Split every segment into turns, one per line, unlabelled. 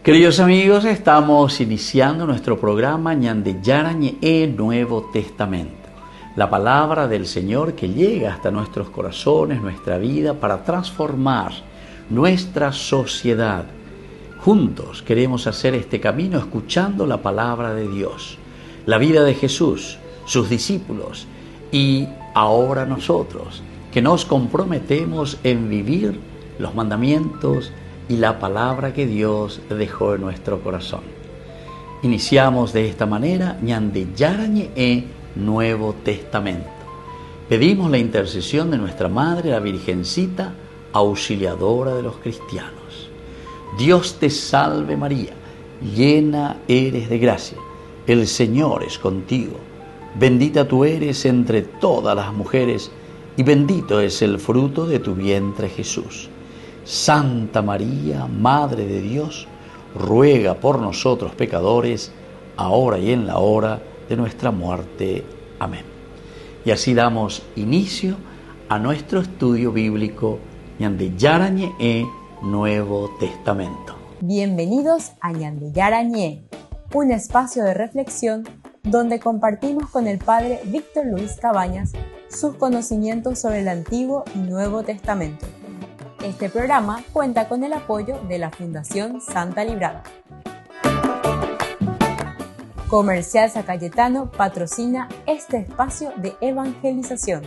Queridos amigos, estamos iniciando nuestro programa Ñandeyarañe Nuevo Testamento. La palabra del Señor que llega hasta nuestros corazones, nuestra vida, para transformar nuestra sociedad. Juntos queremos hacer este camino escuchando la palabra de Dios, la vida de Jesús, sus discípulos y ahora nosotros, que nos comprometemos en vivir los mandamientos y la palabra que Dios dejó en nuestro corazón. Iniciamos de esta manera Ñandeyarañe Nuevo Testamento. Pedimos la intercesión de nuestra Madre, la Virgencita, auxiliadora de los cristianos. Dios te salve María, llena eres de gracia, el Señor es contigo. Bendita tú eres entre todas las mujeres y bendito es el fruto de tu vientre Jesús. Santa María, Madre de Dios, ruega por nosotros pecadores, ahora y en la hora de nuestra muerte. Amén. Y así damos inicio a nuestro estudio bíblico Ñandeyarañe Nuevo Testamento.
Bienvenidos a Ñandeyarañe, un espacio de reflexión donde compartimos con el Padre Víctor Luis Cabañas sus conocimientos sobre el Antiguo y Nuevo Testamento. Este programa cuenta con el apoyo de la Fundación Santa Librada. Comercial San Cayetano patrocina este espacio de evangelización.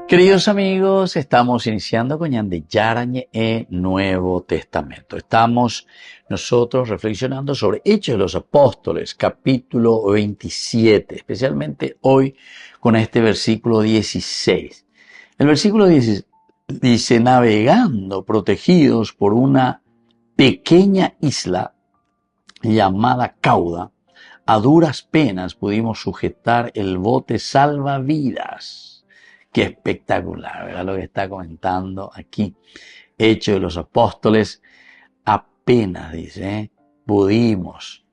Queridos amigos, estamos iniciando con Ñandeyarañe Nuevo Testamento. Estamos nosotros reflexionando sobre Hechos de los Apóstoles, capítulo 27, especialmente hoy con este versículo 16. El versículo 16 dice, navegando protegidos por una pequeña isla llamada Cauda, a duras penas pudimos sujetar el bote salvavidas. Qué espectacular, ¿verdad? Lo que está comentando aquí. Hechos de los Apóstoles, apenas, dice, pudimos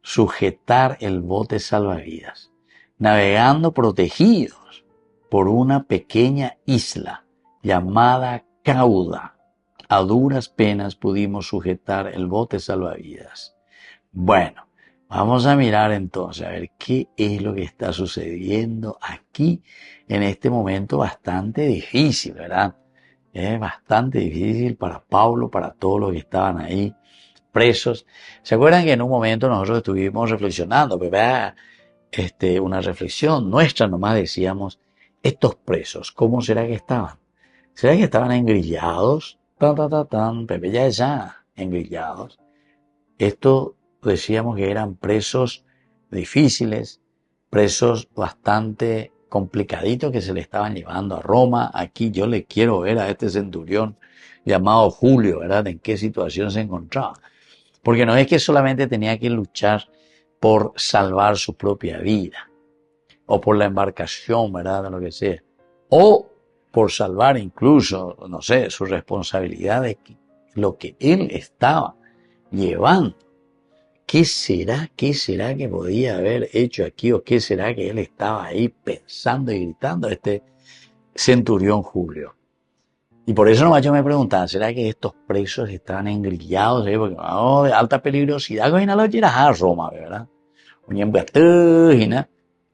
sujetar el bote salvavidas, navegando protegidos por una pequeña isla llamada Cauda. A duras penas pudimos sujetar el bote salvavidas. Bueno, vamos a mirar entonces a ver qué es lo que está sucediendo aquí en este momento bastante difícil, ¿verdad? Es bastante difícil para Pablo, para todos los que estaban ahí presos. ¿Se acuerdan que en un momento nosotros estuvimos reflexionando? ¿Verdad? Una reflexión nuestra nomás decíamos, estos presos, ¿cómo será que estaban? ¿Será que estaban engrillados? Pepe ya, engrillados. Esto decíamos que eran presos difíciles, presos bastante complicaditos que se le estaban llevando a Roma. Aquí yo le quiero ver a este centurión llamado Julio, ¿verdad? En qué situación se encontraba. Porque no es que solamente tenía que luchar por salvar su propia vida, o por la embarcación, ¿verdad? De lo que sea, o por salvar incluso, no sé, su responsabilidad de lo que él estaba llevando. ¿Qué será que podía haber hecho aquí? ¿O qué será que él estaba ahí pensando y gritando este centurión Julio? Y por eso nomás yo me preguntaba, ¿será que estos presos estaban engrillados? Porque de alta peligrosidad, que no lo llegas a Roma, ¿verdad?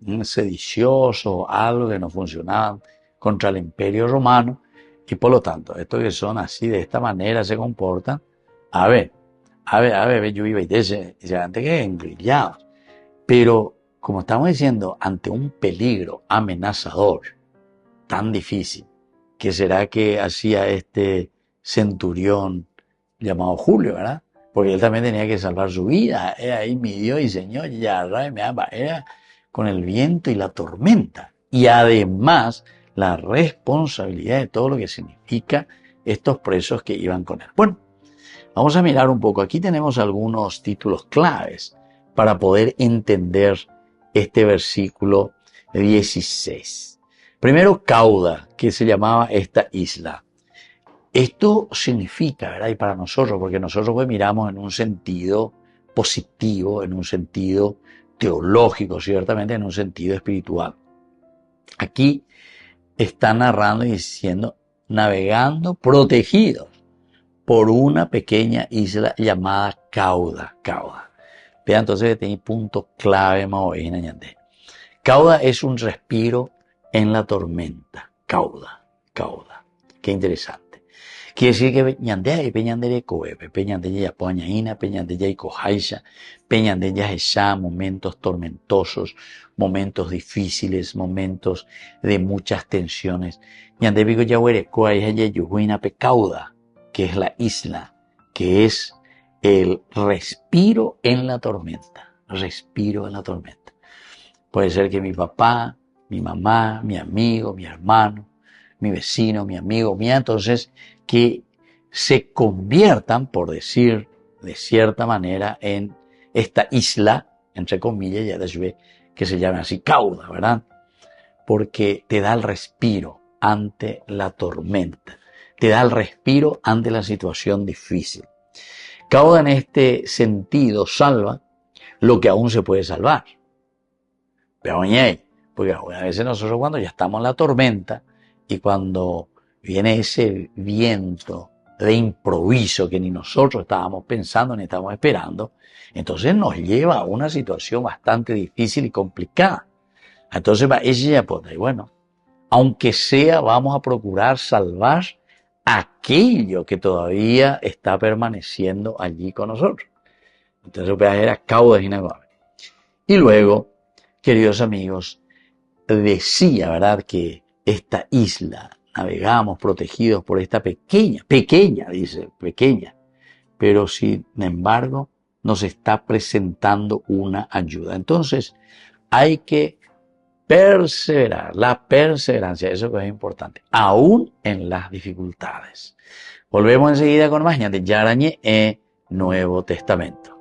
Un sedicioso, algo que no funcionaba contra el imperio romano. Y por lo tanto, estos que son así, de esta manera se comportan, a ver, yo iba y dice antes que engrillados. Pero, como estamos diciendo, ante un peligro amenazador tan difícil, ¿qué será que hacía este centurión llamado Julio, verdad? Porque él también tenía que salvar su vida. Ahí mi Dios y Señor, era con el viento y la tormenta. Y además, la responsabilidad de todo lo que significa estos presos que iban con él. Bueno, vamos a mirar un poco. Aquí tenemos algunos títulos claves para poder entender este versículo 16. Primero, Cauda, que se llamaba esta isla. Esto significa, ¿verdad? Y para nosotros, porque nosotros pues miramos en un sentido positivo, en un sentido teológico, ciertamente en un sentido espiritual. Aquí está narrando y diciendo, navegando protegidos por una pequeña isla llamada Cauda. Vean entonces que tiene punto clave más en Ñandé. Cauda es un respiro en la tormenta. Cauda. Qué interesante. Quiere decir que Ñandé hay peñandé de coebe, peñandé ya poñaína, peñandé ya y cojaisha, peñandé ya esa momentos tormentosos, momentos difíciles, momentos de muchas tensiones. Ñandé vigo ya huereco ahí ya yujuina pe Cauda, que es la isla, que es el respiro en la tormenta. Puede ser que mi papá, mi mamá, mi amigo, mi hermano, mi vecino, mi amigo, entonces que se conviertan, por decir de cierta manera, en esta isla, entre comillas, ya de que se llama así Cauda, ¿verdad? Porque te da el respiro ante la tormenta, te da el respiro ante la situación difícil. Cauda en este sentido salva lo que aún se puede salvar. Pero porque a veces nosotros cuando ya estamos en la tormenta y cuando viene ese viento de improviso que ni nosotros estábamos pensando ni estábamos esperando, entonces nos lleva a una situación bastante difícil y complicada. Entonces ella ya pone, y bueno, aunque sea, vamos a procurar salvar aquello que todavía está permaneciendo allí con nosotros. Entonces era Cauda y luego, queridos amigos, decía, ¿verdad?, que esta isla, navegamos protegidos por esta pequeña, pero sin embargo nos está presentando una ayuda. Entonces hay que perseverar, la perseverancia, eso que es importante, aún en las dificultades. Volvemos enseguida con más de Yarañé en Nuevo Testamento.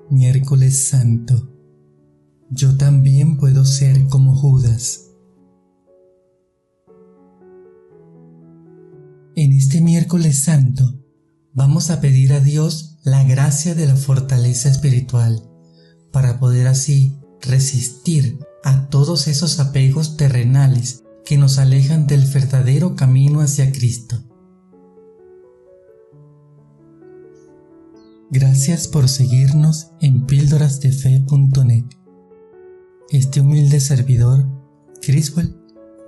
Miércoles Santo. Yo también puedo ser como Judas. En este Miércoles Santo vamos a pedir a Dios la gracia de la fortaleza espiritual para poder así resistir a todos esos apegos terrenales que nos alejan del verdadero camino hacia Cristo. Gracias por seguirnos en píldorasdefe.net. Este humilde servidor, Criswell,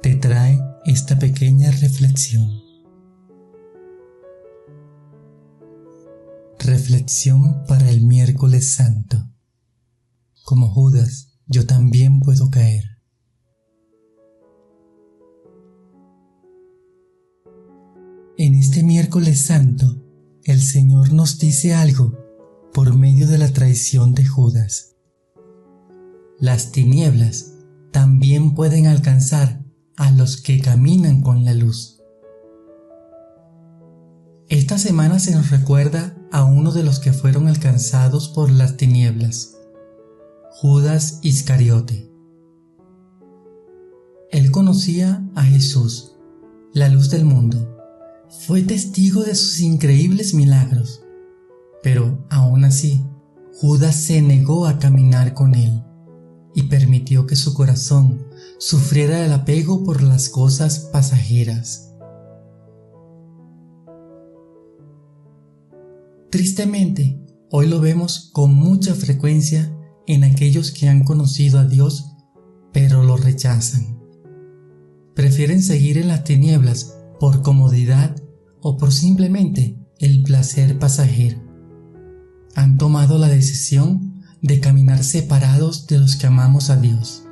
te trae esta pequeña reflexión. Reflexión para el Miércoles Santo. Como Judas, yo también puedo caer. En este Miércoles Santo, el Señor nos dice algo por medio de la traición de Judas. Las tinieblas también pueden alcanzar a los que caminan con la luz. Esta semana se nos recuerda a uno de los que fueron alcanzados por las tinieblas, Judas Iscariote. Él conocía a Jesús, la luz del mundo. Fue testigo de sus increíbles milagros, pero aún así, Judas se negó a caminar con él y permitió que su corazón sufriera el apego por las cosas pasajeras. Tristemente, hoy lo vemos con mucha frecuencia en aquellos que han conocido a Dios, pero lo rechazan. Prefieren seguir en las tinieblas por comodidad o por simplemente el placer pasajero. Han tomado la decisión de caminar separados de los que amamos a Dios.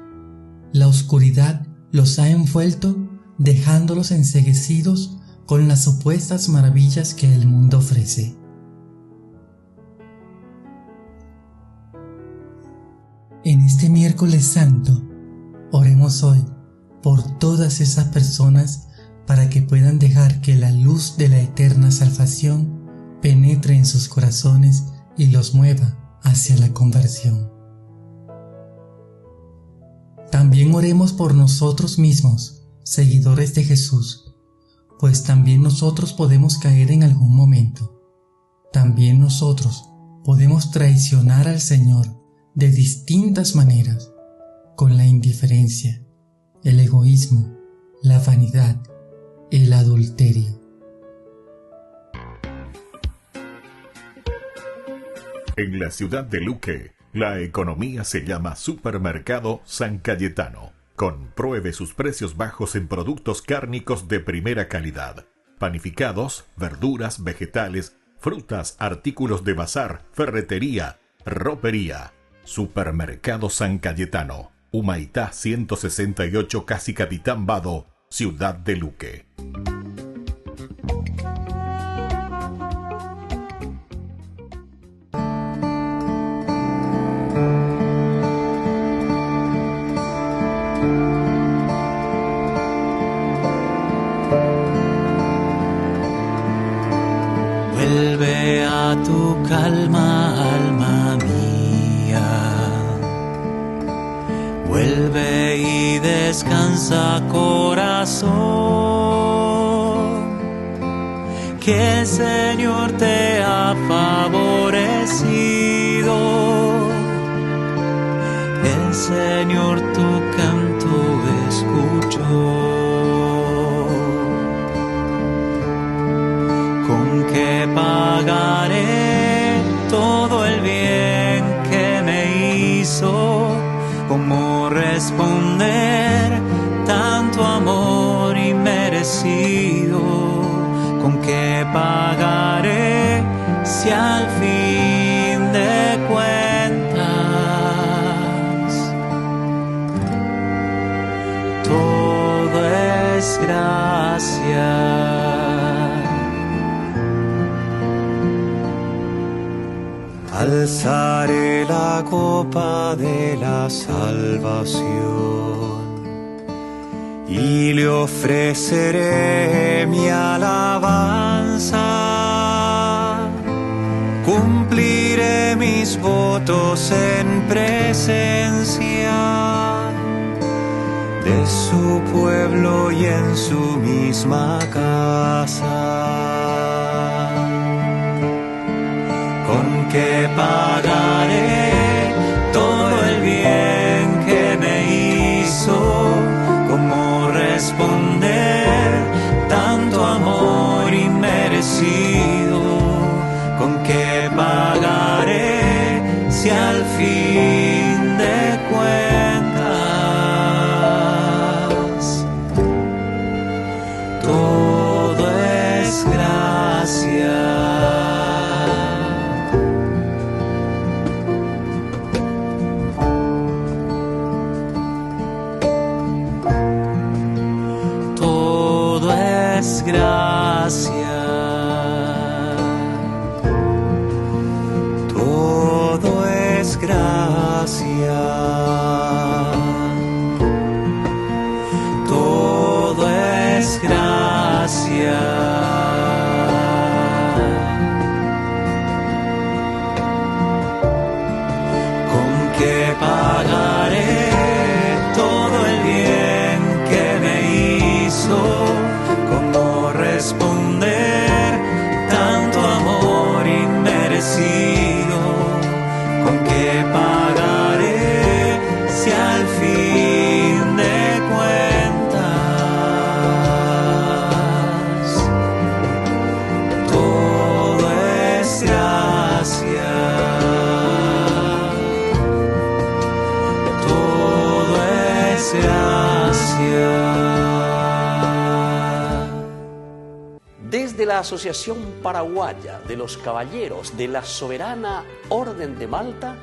La oscuridad los ha envuelto, dejándolos enceguecidos con las supuestas maravillas que el mundo ofrece. En este miércoles santo, oremos hoy por todas esas personas para que puedan dejar que la luz de la eterna salvación penetre en sus corazones y los mueva hacia la conversión. También oremos por nosotros mismos, seguidores de Jesús, pues también nosotros podemos caer en algún momento. También nosotros podemos traicionar al Señor de distintas maneras, con la indiferencia, el egoísmo, la vanidad, el adulterio.
En la ciudad de Luque, la economía se llama Supermercado San Cayetano. Compruebe sus precios bajos en productos cárnicos de primera calidad. Panificados, verduras, vegetales, frutas, artículos de bazar, ferretería, ropería. Supermercado San Cayetano, Humaitá 168, Casi Capitán Vado, Ciudad de Luque.
Vuelve a tu calma, alma mía. Vuelve y descansa, corazón, que el Señor te ha favorecido. El Señor tu canto escuchó. ¿Con qué pagaré todo el bien que me hizo? ¿Cómo responder tanto amor inmerecido? ¿Con qué pagaré si al fin de cuentas todo es gracia? Alzaré la copa de la salvación y le ofreceré mi alabanza. Cumpliré mis votos en presencia de su pueblo y en su misma casa. ¿Con qué pagaré todo el bien que me hizo? ¿Cómo responder tanto amor inmerecido? ¿Con qué pagaré si al fin de cuentas todo es gracia? Gracia, todo es gracia, todo es gracia. ¿Con qué pagaré todo el bien que me hizo? ¿Cómo responder tanto amor inmerecido? ¿Con qué pagaré si al fin de cuentas todo es gracia? Todo es gracia.
Desde la Asociación Paraguaya de los Caballeros de la Soberana Orden de Malta,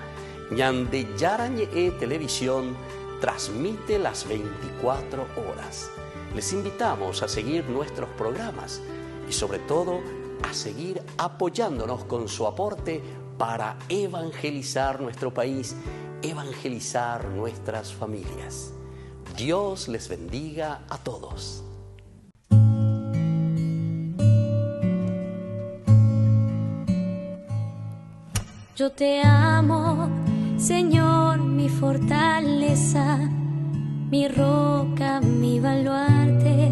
Ñande Yarañe Televisión transmite las 24 horas. Les invitamos a seguir nuestros programas y sobre todo a seguir apoyándonos con su aporte para evangelizar nuestro país, evangelizar nuestras familias. Dios les bendiga a todos.
Yo te amo, Señor, mi fortaleza, mi roca, mi baluarte,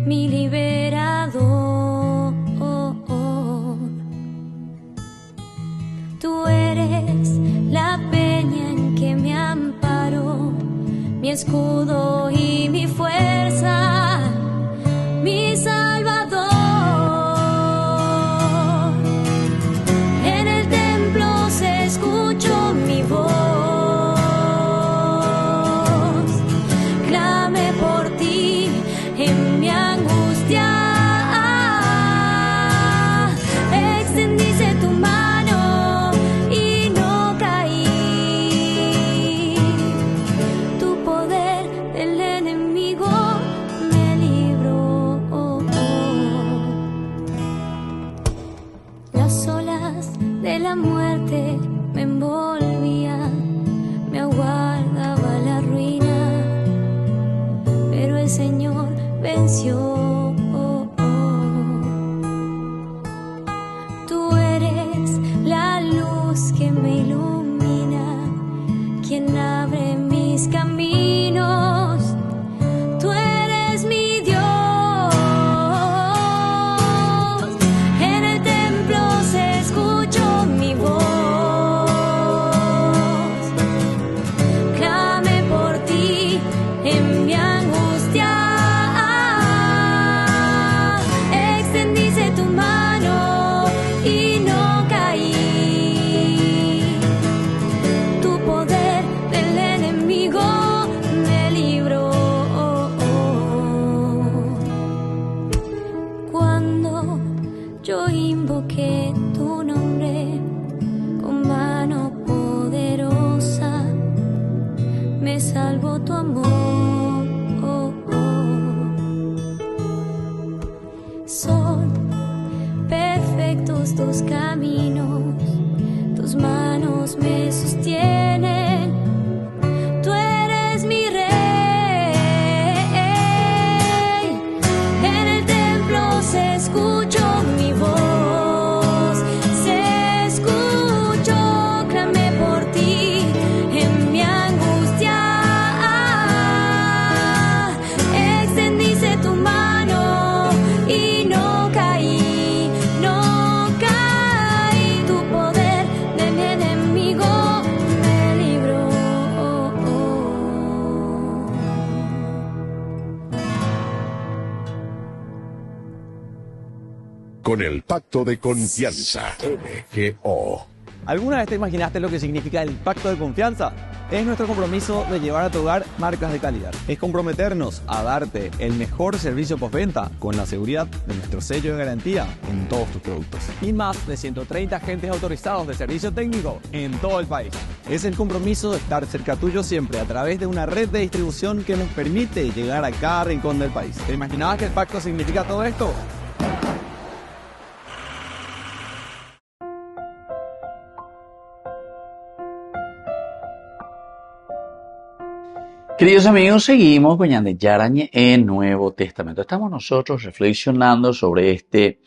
mi liberador. Tú eres la peña en que me amparo, mi escudo y mi fuerza, mi Salvador. En el templo se escuchó mi voz, clamé por ti en mi angustia. Extendiste tu mano y no caí. Tu poder del enemigo me libró. Las olas de la muerte me envolvían, me aguardaba la ruina, pero el Señor venció. Tú eres la luz que me ilumina, quien abre mis caminos. Tú eres mi Dios. En el templo se escuchó mi voz, clamé por ti en mi angustia. Extendiste tu mano y no caí. Tu poder del enemigo me libró. Cuando yo invoqué tu nombre con mano poderosa, me salvó tu amor. Son perfectos tus caminos, tus manos me sostienen. Tú eres mi rey. En el templo se escuchó mi voz, se escuchó, clamé por ti en mi angustia. Extendiste tu mano y no caí, no caí. Tu poder de mi enemigo me libró.
Con el Pacto de Confianza, MGO.
¿Alguna vez te imaginaste lo que significa el pacto de confianza? Es nuestro compromiso de llevar a tu hogar marcas de calidad. Es comprometernos a darte el mejor servicio postventa con la seguridad de nuestro sello de garantía en todos tus productos. Y más de 130 agentes autorizados de servicio técnico en todo el país. Es el compromiso de estar cerca tuyo siempre a través de una red de distribución que nos permite llegar a cada rincón del país. ¿Te imaginabas que el pacto significa todo esto?
Queridos amigos, seguimos con Ñande Yarañe en Nuevo Testamento. Estamos nosotros reflexionando sobre este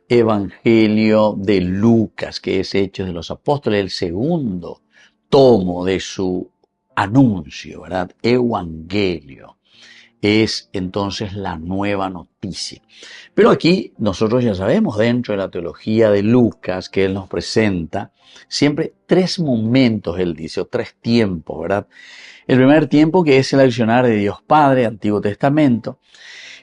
Evangelio de Lucas, que es Hechos de los Apóstoles, el segundo tomo de su anuncio, ¿verdad? Evangelio. Es entonces la nueva noticia. Pero aquí nosotros ya sabemos, dentro de la teología de Lucas, que él nos presenta siempre tres momentos, él dice, o tres tiempos, ¿verdad? El primer tiempo, que es el accionar de Dios Padre, Antiguo Testamento.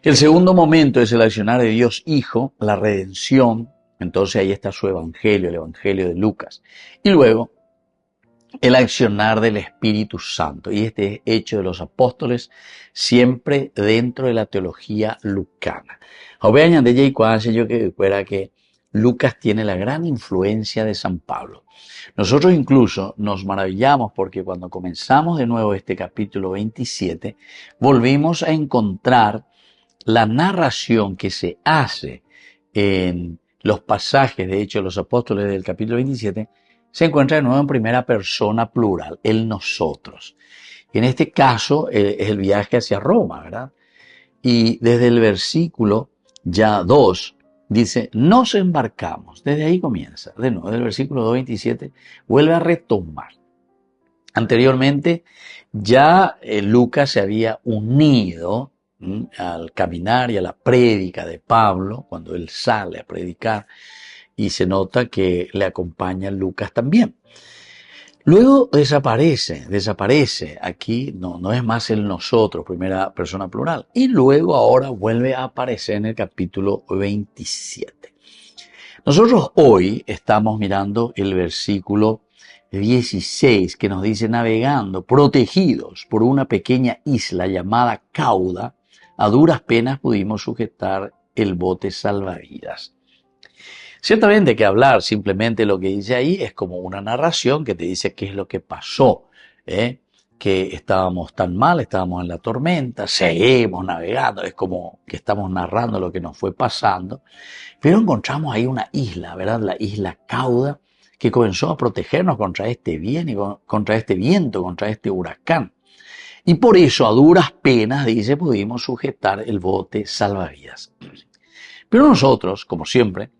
El segundo momento es el accionar de Dios Hijo, la redención. Entonces ahí está su evangelio, el evangelio de Lucas. Y luego, el accionar del Espíritu Santo. Y este es Hecho de los Apóstoles, siempre dentro de la teología lucana. Vean de yo que fuera que Lucas tiene la gran influencia de San Pablo. Nosotros incluso nos maravillamos porque cuando comenzamos de nuevo este capítulo 27, volvimos a encontrar la narración que se hace en los pasajes de Hechos de los Apóstoles del capítulo 27, se encuentra de nuevo en primera persona plural, el nosotros. En este caso es el viaje hacia Roma, ¿verdad? Y desde el versículo ya 2 dice, nos embarcamos. Desde ahí comienza. De nuevo, del versículo 2:27 vuelve a retomar. Anteriormente ya Lucas se había unido al caminar y a la prédica de Pablo, cuando él sale a predicar, y se nota que le acompaña Lucas también. Luego desaparece, aquí no es más el nosotros, primera persona plural, y luego ahora vuelve a aparecer en el capítulo 27. Nosotros hoy estamos mirando el versículo 16 que nos dice, navegando, protegidos por una pequeña isla llamada Cauda, a duras penas pudimos sujetar el bote salvavidas. Ciertamente que hablar simplemente lo que dice ahí es como una narración que te dice qué es lo que pasó, que estábamos tan mal, estábamos en la tormenta, seguimos navegando, es como que estamos narrando lo que nos fue pasando, pero encontramos ahí una isla, ¿verdad? La isla Cauda, que comenzó a protegernos contra este viento, contra este huracán. Y por eso a duras penas, dice, pudimos sujetar el bote salvavidas. Pero nosotros, como siempre,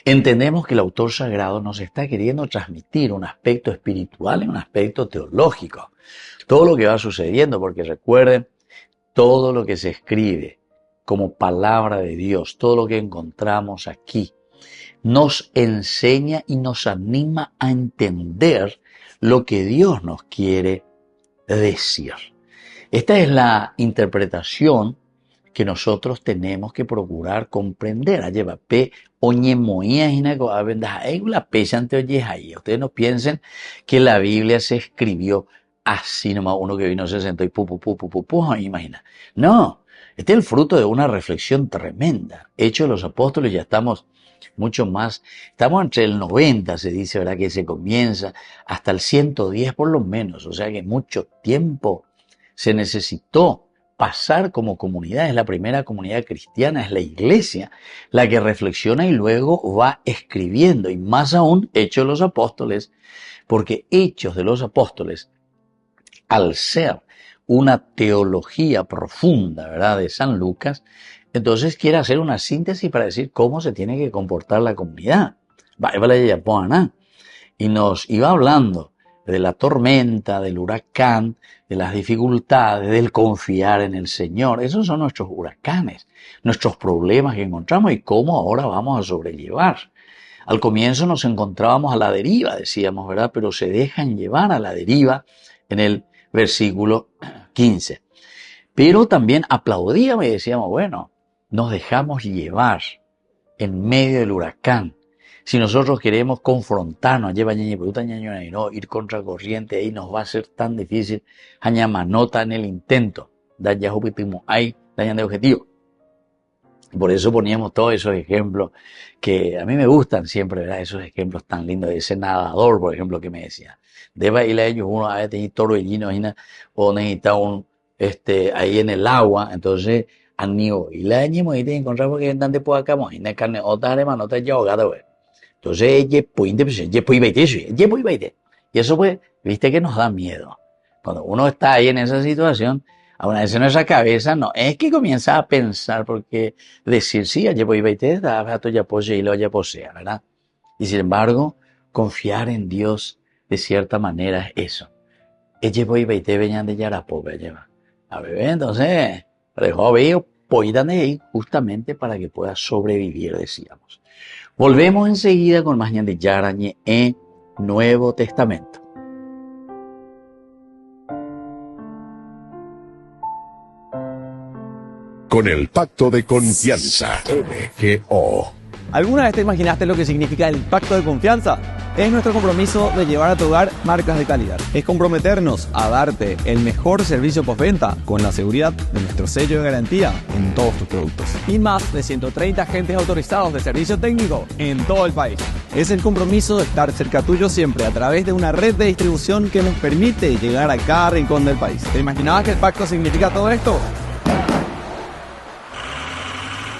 entendemos que el autor sagrado nos está queriendo transmitir un aspecto espiritual y un aspecto teológico. Todo lo que va sucediendo, porque recuerden, todo lo que se escribe como palabra de Dios, todo lo que encontramos aquí, nos enseña y nos anima a entender lo que Dios nos quiere decir. Esta es la interpretación que nosotros tenemos que procurar comprender. Ustedes no piensen que la Biblia se escribió así nomás, uno que vino se sentó y imagina. No, este es el fruto de una reflexión tremenda. Hechos de los Apóstoles ya estamos mucho más, estamos entre el 90, se dice, ¿verdad? Que se comienza, hasta el 110 por lo menos, o sea que mucho tiempo se necesitó pasar como comunidad. Es la primera comunidad cristiana, es la iglesia la que reflexiona y luego va escribiendo, y más aún Hechos de los Apóstoles, porque Hechos de los Apóstoles, al ser una teología profunda, ¿verdad?, de San Lucas, entonces quiere hacer una síntesis para decir cómo se tiene que comportar la comunidad. Y nos iba hablando de la tormenta, del huracán, de las dificultades, del confiar en el Señor. Esos son nuestros huracanes, nuestros problemas que encontramos y cómo ahora vamos a sobrellevar. Al comienzo nos encontrábamos a la deriva, decíamos, ¿verdad? Pero se dejan llevar a la deriva en el versículo 15. Pero también aplaudíamos y decíamos, bueno, nos dejamos llevar en medio del huracán. Si nosotros queremos confrontarnos, ir contra corriente, ahí nos va a ser tan difícil, manota en el intento, de objetivo. Por eso poníamos todos esos ejemplos que a mí me gustan siempre, ¿verdad? Esos ejemplos tan lindos de ese nadador, por ejemplo, que me decía. Deba ir a ellos, uno a veces tiene torbellino, o necesita ahí en el agua, entonces, anio, y la año, y te encontramos porque andante por acá, y na carne, otra arema, no te haya ahogado, güey. Entonces, y eso pues, viste que nos da miedo. Cuando uno está ahí en esa situación, a una vez en nuestra cabeza, no, es que comienza a pensar, porque decir, sí, ya posea, ¿verdad? Y sin embargo, confiar en Dios de cierta manera es eso. A ver, entonces, justamente para que pueda sobrevivir, decíamos. Volvemos enseguida con más de Yarañe en Nuevo Testamento.
Con el pacto de confianza, MGO.
¿Alguna vez te imaginaste lo que significa el pacto de confianza? Es nuestro compromiso de llevar a tu hogar marcas de calidad. Es comprometernos a darte el mejor servicio postventa con la seguridad de nuestro sello de garantía en todos tus productos. Y más de 130 agentes autorizados de servicio técnico en todo el país. Es el compromiso de estar cerca tuyo siempre a través de una red de distribución que nos permite llegar a cada rincón del país. ¿Te imaginabas que el pacto significa todo esto?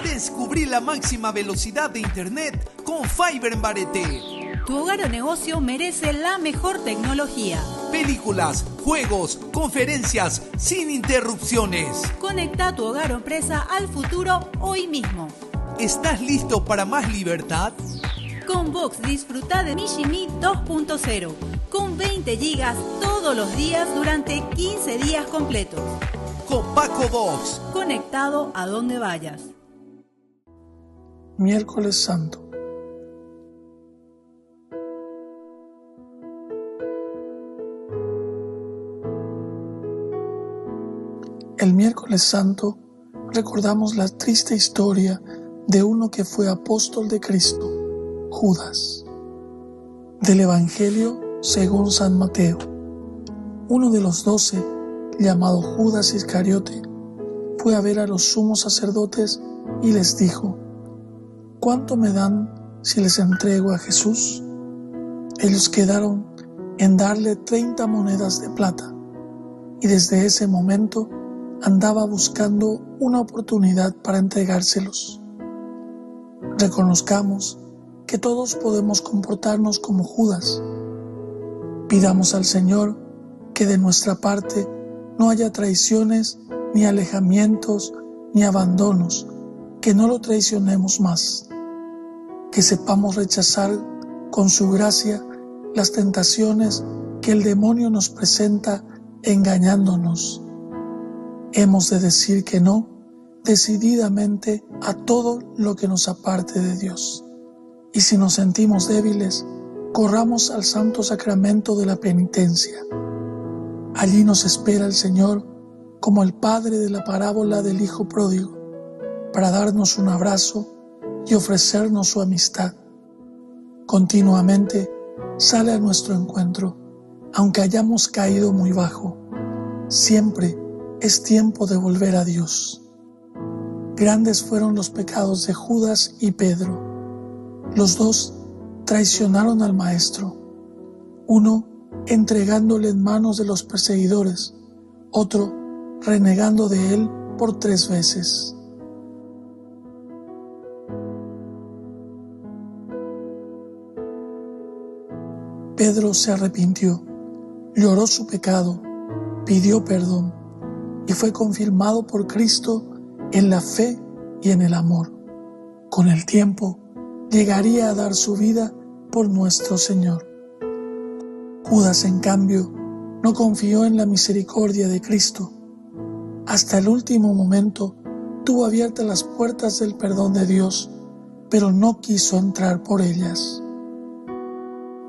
Descubrí la máxima velocidad de internet con Fiber en Barete.
Tu hogar o negocio merece la mejor tecnología.
Películas, juegos, conferencias, sin interrupciones.
Conecta tu hogar o empresa al futuro hoy mismo.
¿Estás listo para más libertad?
Con Vox disfruta de Mishimi 2.0 con 20 gigas todos los días durante 15 días completos.
Con Paco Vox.
Conectado a donde vayas.
Miércoles Santo. El miércoles santo recordamos la triste historia de uno que fue apóstol de Cristo, Judas. Del Evangelio según San Mateo. Uno de los 12, llamado Judas Iscariote, fue a ver a los sumos sacerdotes y les dijo: ¿cuánto me dan si les entrego a Jesús? Ellos quedaron en darle 30 monedas de plata, y desde ese momento andaba buscando una oportunidad para entregárselos. Reconozcamos que todos podemos comportarnos como Judas. Pidamos al Señor que de nuestra parte no haya traiciones, ni alejamientos, ni abandonos, que no lo traicionemos más, que sepamos rechazar con su gracia las tentaciones que el demonio nos presenta engañándonos. Hemos de decir que no decididamente a todo lo que nos aparte de Dios. Y si nos sentimos débiles, corramos al santo sacramento de la penitencia. Allí nos espera el Señor como el padre de la parábola del hijo pródigo, para darnos un abrazo y ofrecernos su amistad. Continuamente sale a nuestro encuentro, aunque hayamos caído muy bajo. Siempre es tiempo de volver a Dios. Grandes fueron los pecados de Judas y Pedro. Los dos traicionaron al Maestro, uno entregándole en manos de los perseguidores, otro renegando de él por 3 veces. Pedro se arrepintió, lloró su pecado, pidió perdón y fue confirmado por Cristo en la fe y en el amor. Con el tiempo llegaría a dar su vida por nuestro Señor. Judas, en cambio, no confió en la misericordia de Cristo. Hasta el último momento tuvo abiertas las puertas del perdón de Dios, pero no quiso entrar por ellas.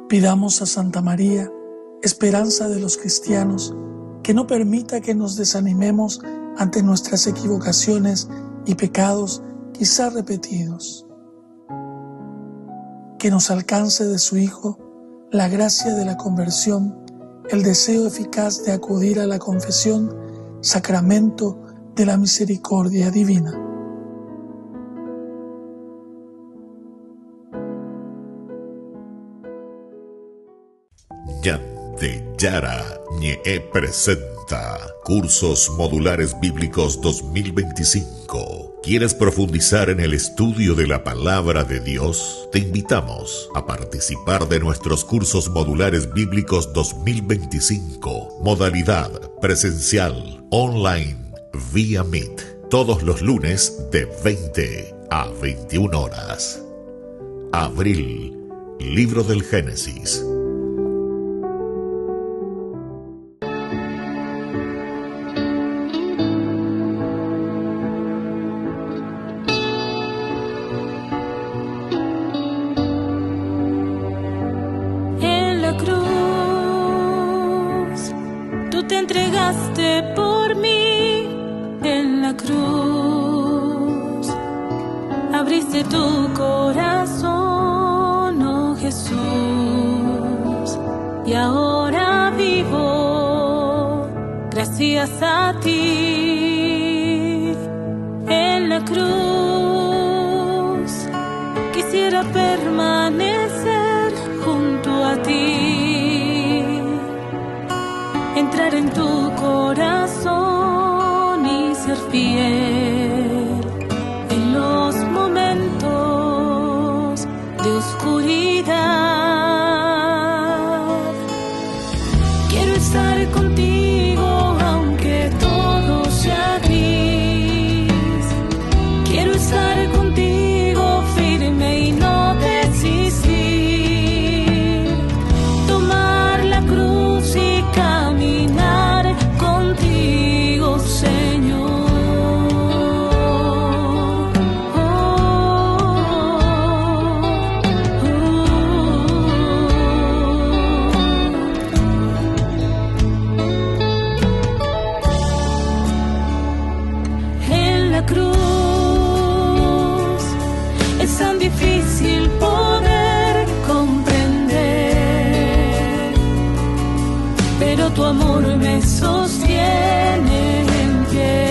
Pidamos a Santa María, esperanza de los cristianos, que no permita que nos desanimemos ante nuestras equivocaciones y pecados quizá repetidos. Que nos alcance de su Hijo la gracia de la conversión, el deseo eficaz de acudir a la confesión, sacramento de la misericordia divina.
Ñande Yarañe presenta Cursos Modulares Bíblicos 2025. ¿Quieres profundizar en el estudio de la Palabra de Dios? Te invitamos a participar de nuestros Cursos Modulares Bíblicos 2025. Modalidad presencial, online, vía Meet. Todos los lunes de 20 a 21 horas. Abril, Libro del Génesis.
Por mí en la cruz, abriste tu corazón, oh Jesús. y ahora vivo gracias a ti. En la cruz quisiera permanecer junto a ti, entrar en tu corazón y ser fiel en los momentos de oscuridad. Quiero estar contigo aunque todo sea gris. Quiero estar contigo firme y no desistir. Tomar la cruz y caminar contigo, Señor. En la cruz es tan difícil poder comprender, pero tu amor me sostiene en pie.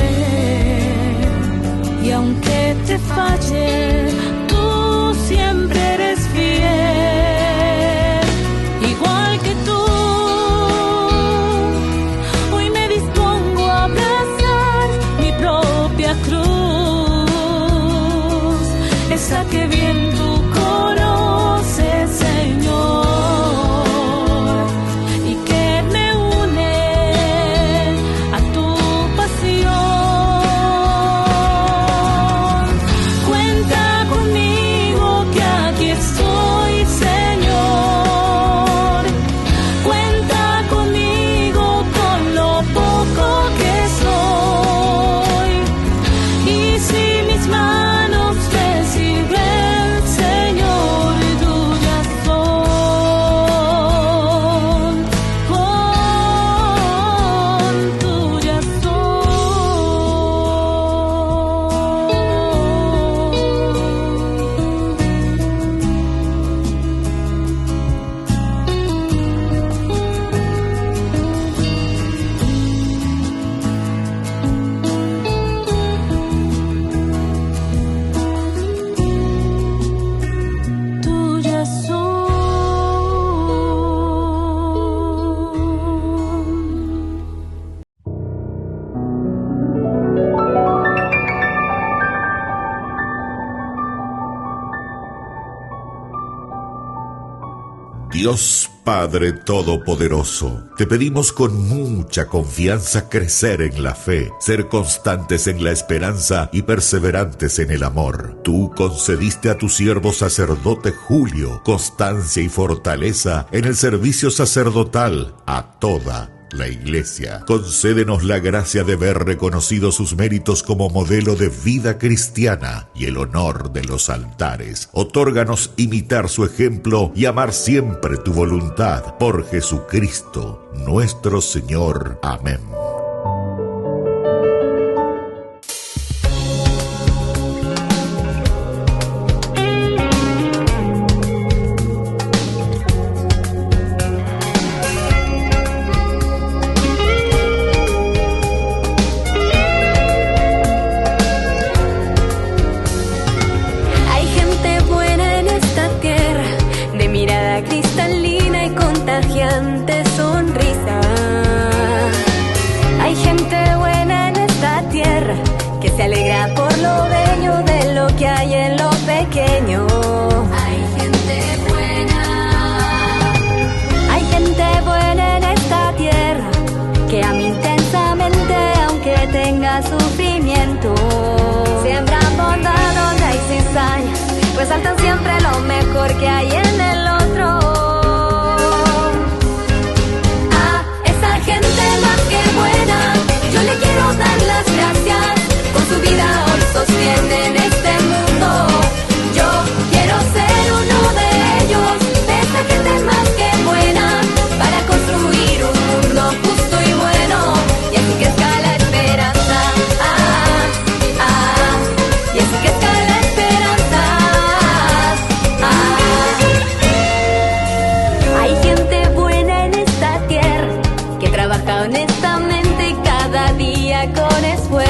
Y aunque te falle, tú siempre eres fiel. Igual que tú, hoy me dispongo a abrazar mi propia cruz, esa que bien tú conoces, Señor, y que me une a tu pasión. Cuenta conmigo que aquí estoy, Señor. Cuenta conmigo con lo poco que soy. Y si mis manos te sirven, Señor, tuyas son. Tuyas tuyas son.
Dios Padre Todopoderoso, te pedimos con mucha confianza crecer en la fe, ser constantes en la esperanza y perseverantes en el amor. Tú concediste a tu siervo sacerdote Julio constancia y fortaleza en el servicio sacerdotal a toda la Iglesia. Concédenos la gracia de ver reconocidos sus méritos como modelo de vida cristiana y el honor de los altares. Otórganos imitar su ejemplo y amar siempre tu voluntad. Por Jesucristo, nuestro Señor. Amén.
Hay gente buena en esta tierra, de mirada cristalina y contagiante sonrisa.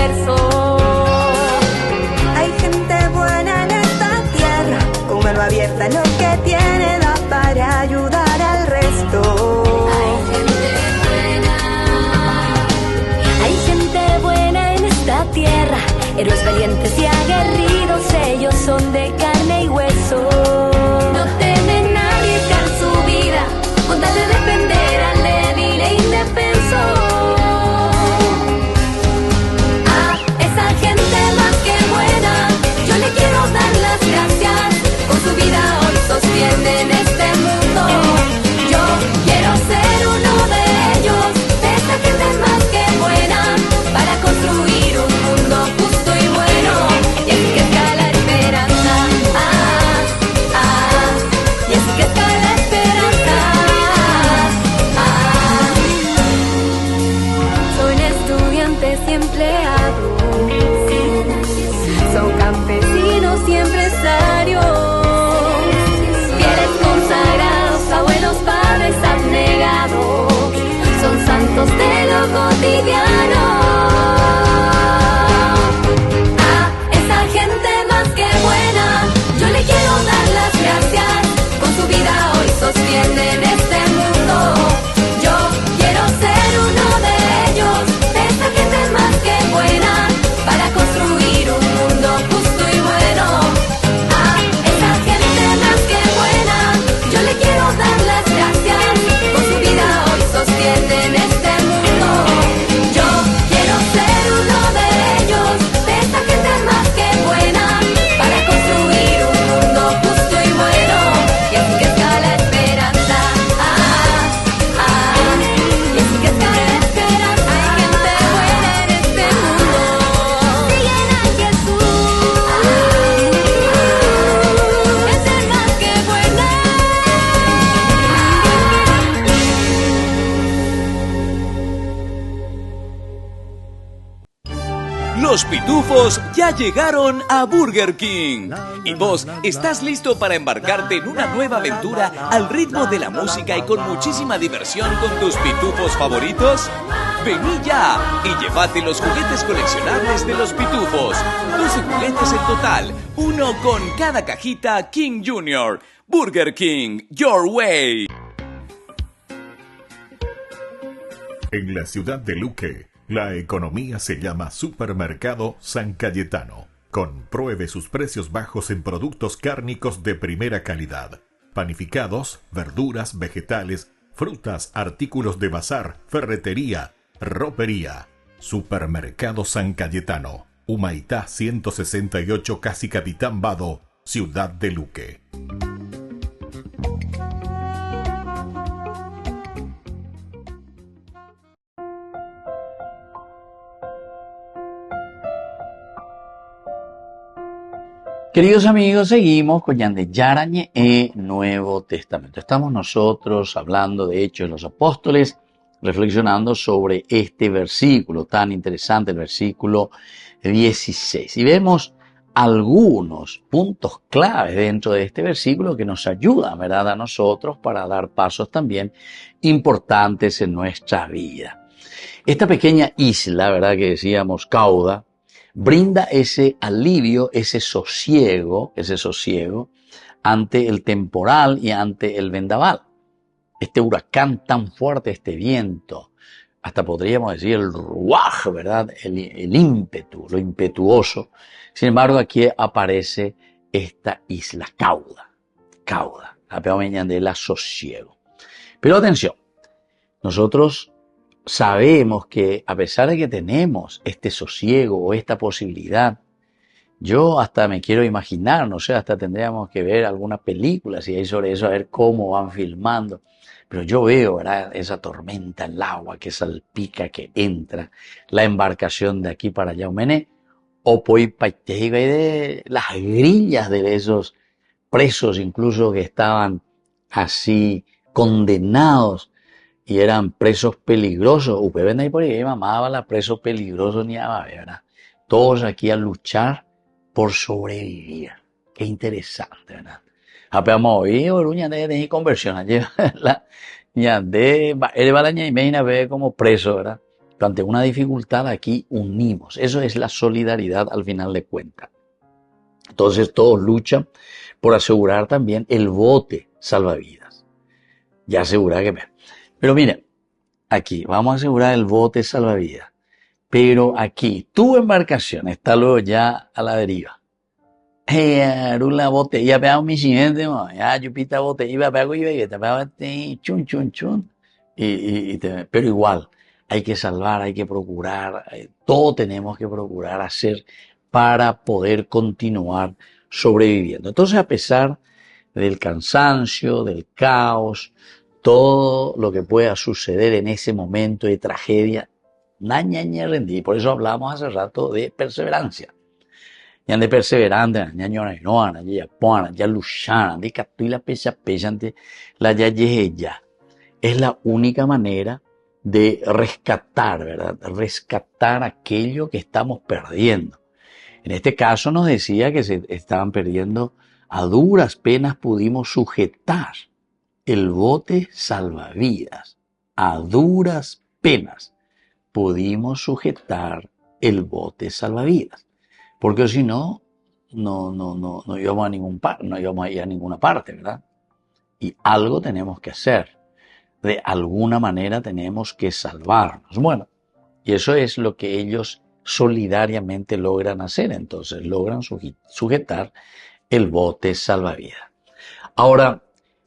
universo.
Hay gente buena en esta tierra, con mano abierta en lo que tiene da para ayudar al resto.
Hay gente buena en esta tierra, héroes valientes y aguerridos, ellos son de carne y hueso. No temen arriesgar su vida con tal de defender al débil e indefenso. A esa gente más que buena, yo le quiero dar las gracias. Con su vida hoy sostienen este mundo. Yo quiero ser uno de ellos, de esta gente más que buena, para construir un mundo justo y bueno. Y así que está la esperanza. Y así que está la esperanza. Son estudiantes y empleados, son campesinos y empresarios, fieles consagrados, abuelos, padres abnegados, son santos de lo cotidiano. A esa gente más que buena, yo le quiero dar las gracias. Con su vida hoy sostienen este mundo. Yo quiero ser uno de ellos, de esa gente más que buena, para construir un mundo justo y bueno. A esa gente más que buena, yo le quiero dar las gracias. Con su vida hoy sostienen este mundo. Yo quiero ser uno de ellos, de esa gente más que buena, para construir un mundo justo y bueno. Y así que está la esperanza. Y así que está la esperanza. Hay gente buena en este mundo. Siguen a Jesús. Es el más que buena.
Los pitufos ya llegaron a Burger King. ¿Y vos estás listo para embarcarte en una nueva aventura al ritmo de la música y con muchísima diversión con tus pitufos favoritos? Vení ya y llévate los juguetes coleccionables de los pitufos. 12 juguetes en total, uno con cada cajita King Jr. Burger King, your way.
En la ciudad de Luque, la economía se llama Supermercado San Cayetano. Compruebe sus precios bajos en productos cárnicos de primera calidad. Panificados, verduras, vegetales, frutas, artículos de bazar, ferretería, ropería. Supermercado San Cayetano. Humaitá 168, Casi Capitán Vado, ciudad de Luque.
Queridos amigos, seguimos con Ñande Yarañe e Nuevo Testamento. Estamos nosotros hablando de Hechos de los Apóstoles, reflexionando sobre este versículo tan interesante, el versículo 16. Y vemos algunos puntos claves dentro de este versículo que nos ayudan, ¿verdad?, a nosotros para dar pasos también importantes en nuestra vida. Esta pequeña isla, ¿verdad?, que decíamos Cauda, brinda ese alivio, ese sosiego ante el temporal y ante el vendaval. Este huracán tan fuerte, este viento, hasta podríamos decir el ruaj, ¿verdad? El ímpetu, lo impetuoso. Sin embargo, aquí aparece esta isla Cauda, la pequeña de la sosiego. Pero atención, nosotros sabemos que a pesar de que tenemos este sosiego o esta posibilidad, yo hasta me quiero imaginar, no sé, hasta tendríamos que ver alguna película si hay sobre eso, a ver cómo van filmando. Pero yo veo, ¿verdad?, esa tormenta, el agua que salpica, que entra, la embarcación de aquí para allá, o pues de las grillas de esos presos incluso que estaban así condenados y eran presos peligrosos. Usted ven ahí por ahí, mamá, la presos peligrosos ni a ver, ¿verdad? Todos aquí a luchar por sobrevivir. Qué interesante, ¿verdad? Apeamos hoy, Oruña de conversión, allí la ña de el balaña y meina ve como preso, ¿verdad? ante una dificultad aquí unimos. Eso es la solidaridad al final de cuentas. Entonces todos luchan por asegurar también el bote salvavidas. Ya asegura que... Pero miren, aquí vamos a asegurar el bote salvavidas. Pero aquí tu embarcación está luego ya a la deriva. La botella, pega un misinete, ya yo pita botella, pego y te pego chun chun chun. Pero igual, hay que salvar, hay que procurar, todo tenemos que procurar hacer para poder continuar sobreviviendo. Entonces, a pesar del cansancio, del caos, todo lo que pueda suceder en ese momento de tragedia, rendí. Por eso hablábamos hace rato de perseverancia. Y de perseverante, ya luchar, de captura pesa ante la ya. Es la única manera de rescatar, ¿verdad? Rescatar aquello que estamos perdiendo. En este caso nos decía que se estaban perdiendo, a duras penas pudimos sujetar el bote salvavidas. A duras penas pudimos sujetar el bote salvavidas. Porque si no, no íbamos a no íbamos a ir a ninguna parte, ¿verdad? Y algo tenemos que hacer. De alguna manera tenemos que salvarnos. Bueno, y eso es lo que ellos solidariamente logran hacer. Entonces logran sujetar el bote salvavidas. Ahora,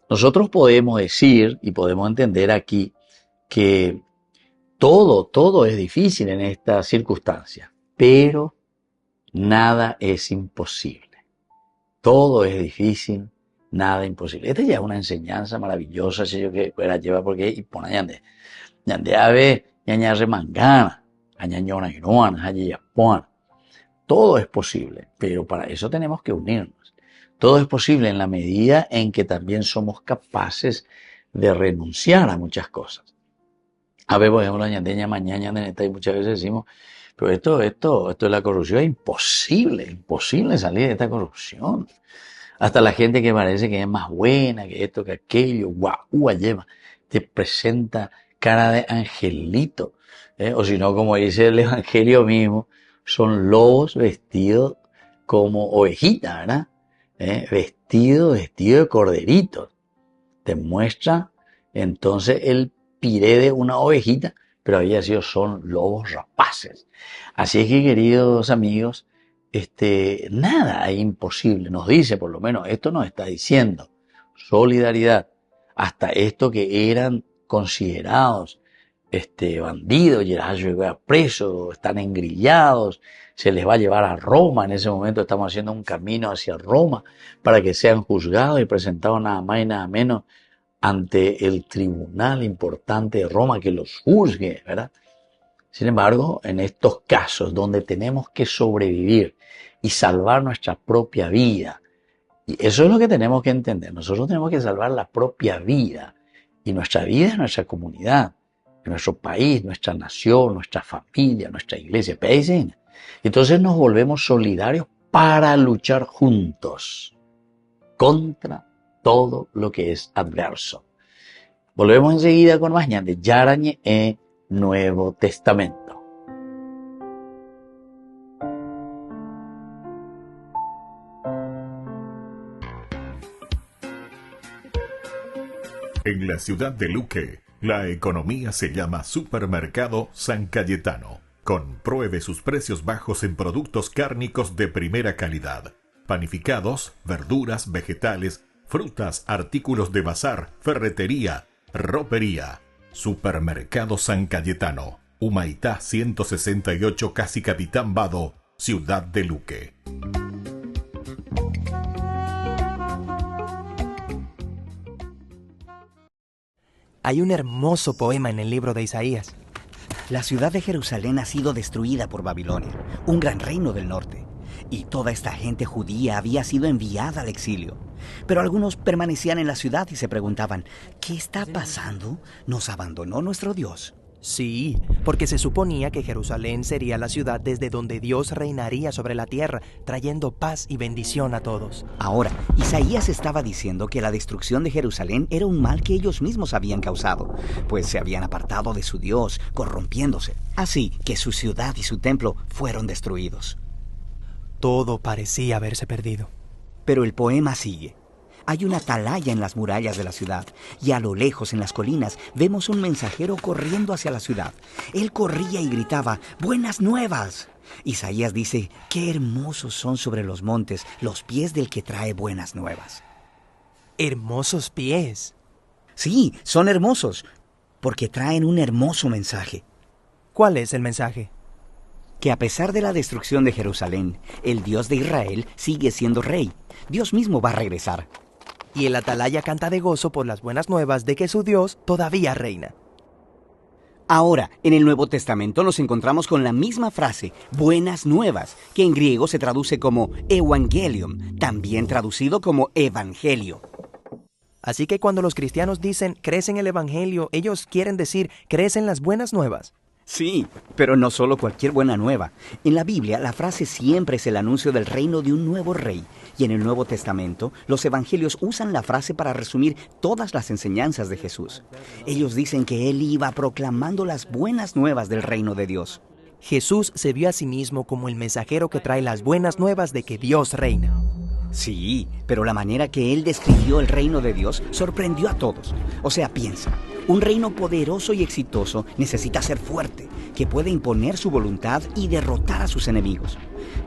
nosotros podemos decir y podemos entender aquí que todo es difícil en esta circunstancia, pero nada es imposible. Todo es difícil, nada imposible. Esta ya es una enseñanza maravillosa, si yo que la lleva porque y pone yande ave ñaña remangana, añañona y noana, allí pon. Todo es posible, pero para eso tenemos que unirnos. Todo es posible en la medida en que también somos capaces de renunciar a muchas cosas. A ver, por ejemplo, ñandeña mañana y muchas veces decimos, pero esto es la corrupción, es imposible salir de esta corrupción. Hasta la gente que parece que es más buena, que esto, que aquello, guau, lleva, te presenta cara de angelito. O si no, como dice el Evangelio mismo, son lobos vestidos como ovejitas, ¿verdad? Vestido de corderitos. Te muestra entonces el piré de una ovejita, pero había sido son lobos rapaces. Así es que, queridos amigos, nada es imposible. Nos dice, por lo menos, esto nos está diciendo solidaridad. Hasta esto que eran considerados bandidos, llegaron presos, están engrillados, se les va a llevar a Roma. En ese momento estamos haciendo un camino hacia Roma para que sean juzgados y presentados nada más y nada menos ante el tribunal importante de Roma que los juzgue, ¿verdad? Sin embargo, en estos casos donde tenemos que sobrevivir y salvar nuestra propia vida, y eso es lo que tenemos que entender, nosotros tenemos que salvar la propia vida, y nuestra vida es nuestra comunidad, nuestro país, nuestra nación, nuestra familia, nuestra iglesia. Entonces nos volvemos solidarios para luchar juntos contra todo lo que es adverso. Volvemos enseguida con más de Yarañe en Nuevo Testamento.
En la ciudad de Luque, la economía se llama Supermercado San Cayetano. Compruebe sus precios bajos en productos cárnicos de primera calidad. Panificados, verduras, vegetales, frutas, artículos de bazar, ferretería, ropería. Supermercado San Cayetano. Humaitá 168, Casi Capitán Vado, ciudad de Luque.
Hay un hermoso poema en el libro de Isaías.
La ciudad de Jerusalén ha sido destruida por Babilonia, un gran reino del norte. Y toda esta gente judía había sido enviada al exilio. Pero algunos permanecían en la ciudad y se preguntaban, ¿qué está pasando? ¿Nos abandonó nuestro Dios?
Sí, porque se suponía que Jerusalén sería la ciudad desde donde Dios reinaría sobre la tierra, trayendo paz y bendición a todos.
Ahora, Isaías estaba diciendo que la destrucción de Jerusalén era un mal que ellos mismos habían causado, pues se habían apartado de su Dios, corrompiéndose. Así que su ciudad y su templo fueron destruidos.
Todo parecía haberse perdido.
Pero el poema sigue. Hay una atalaya en las murallas de la ciudad, y a lo lejos, en las colinas, vemos un mensajero corriendo hacia la ciudad. Él corría y gritaba, ¡buenas nuevas! Isaías dice, ¡qué hermosos son sobre los montes los pies del que trae buenas nuevas!
¿Hermosos pies?
Sí, son hermosos, porque traen un hermoso mensaje.
¿Cuál es el mensaje?
Que a pesar de la destrucción de Jerusalén, el Dios de Israel sigue siendo rey. Dios mismo va a regresar.
Y el atalaya canta de gozo por las buenas nuevas de que su Dios todavía reina.
Ahora, en el Nuevo Testamento nos encontramos con la misma frase, buenas nuevas, que en griego se traduce como evangelium, también traducido como evangelio.
Así que cuando los cristianos dicen, crees en el evangelio, ellos quieren decir, crees en las buenas nuevas.
Sí, pero no solo cualquier buena nueva. En la Biblia, la frase siempre es el anuncio del reino de un nuevo rey. Y en el Nuevo Testamento, los evangelios usan la frase para resumir todas las enseñanzas de Jesús. Ellos dicen que Él iba proclamando las buenas nuevas del reino de Dios.
Jesús se vio a sí mismo como el mensajero que trae las buenas nuevas de que Dios reina.
Sí, pero la manera que Él describió el reino de Dios sorprendió a todos. O sea, piensa, un reino poderoso y exitoso necesita ser fuerte, que pueda imponer su voluntad y derrotar a sus enemigos.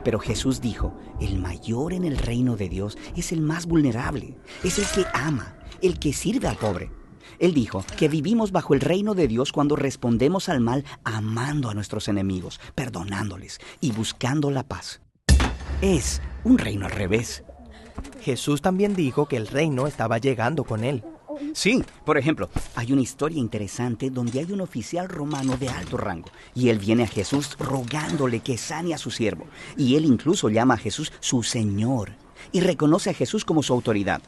Pero Jesús dijo, el mayor en el reino de Dios es el más vulnerable, es el que ama, el que sirve al pobre. Él dijo que vivimos bajo el reino de Dios cuando respondemos al mal amando a nuestros enemigos, perdonándoles y buscando la paz. Es un reino al revés.
Jesús también dijo que el reino estaba llegando con él.
Sí, por ejemplo, hay una historia interesante donde hay un oficial romano de alto rango y él viene a Jesús rogándole que sane a su siervo. Y él incluso llama a Jesús su Señor y reconoce a Jesús como su autoridad.